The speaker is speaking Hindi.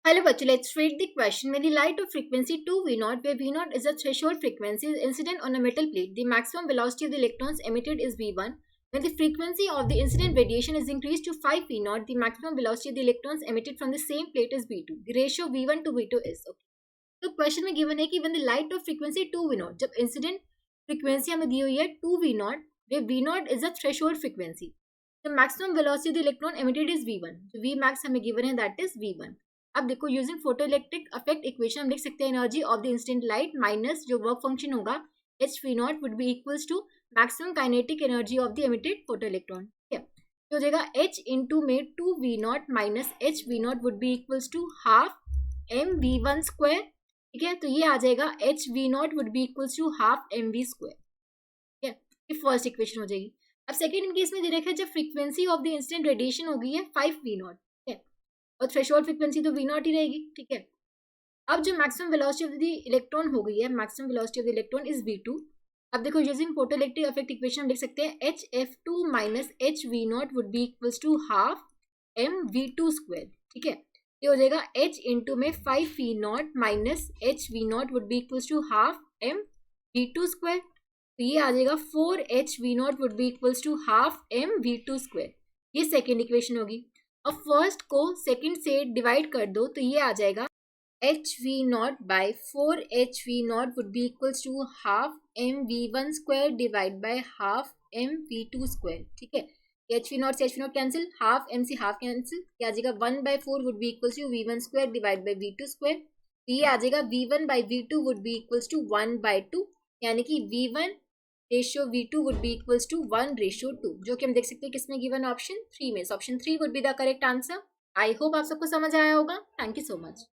Hello, bachcho. Let's read the question. When the light of frequency 2V0, where V0 is a threshold frequency, is incident on a metal plate, the maximum velocity of the electrons emitted is V1. When the frequency of the incident radiation is increased to 5V0, the maximum velocity of the electrons emitted from the same plate is V2. The ratio V1 to V2 is okay. तो क्वेश्चन में गिवन है कि when the light of frequency 2V0, जब इंसिडेंट फ्रीक्वेंसी हमें दी हुई है 2V0, where V0 is a threshold frequency, the maximum velocity of the electron emitted is V1. जो V max हमें गिवन है that is V1. अब देखो using photo electric effect equation हम लिख सकते हैं energy of the instant light minus जो वर्क फंक्शन होगा H V naught would be equals to maximum kinetic energy of the emitted photo electron. ठीक है, तो हो जाएगा एच इंटू में 2V0 minus H V naught would be equals to half mv1 square. ठीक है, तो ये आ जाएगा H V naught would be equals to half mv square. ठीक है, ये फर्स्ट इक्वेशन हो जाएगी। अब सेकेंड केस में दे रखा है जब frequency of the instant radiation हो गई है 5V0 और थ्रेशोल्ड फ्रीक्वेंसी तो V0 ही रहेगी। ठीक है, अब जो maximum velocity of the electron हो गई है, maximum velocity of the electron is V2। अब देखो यूजिंग फोटोइलेक्ट्रिक इफेक्ट इक्वेशन हम लिख सकते हैं HF2 minus HV0 would be equals to half mv2 square. ठीक है, ये हो जाएगा H इंटू में 5V0 minus HV0 would be equals to half mv2 square. तो ये आ जाएगा 4HV0 would be equals to half mv2 square. ये सेकेंड इक्वेशन होगी। अब फर्स्ट को सेकंड से डिवाइड कर दो तो ये आ जाएगा H V naught by 4HV0 would be equals to half mv1 square divide by half mv2 square. ठीक है, HV0 से HV0 कैंसिल, हाफ m से हाफ कैंसिल, ये आ जाएगा 1/4 would be equals to V1 square divide by V2 square. तो ये आ जाएगा V1 by V2 would be equals to 1/2, यानी कि V1 ratio V2 would be equals to 1:2, जो कि हम देख सकते हैं किसमें गिवन ऑप्शन 3 में। Option 3 would be the correct answer। I hope आप सबको समझ आया होगा। Thank you so much.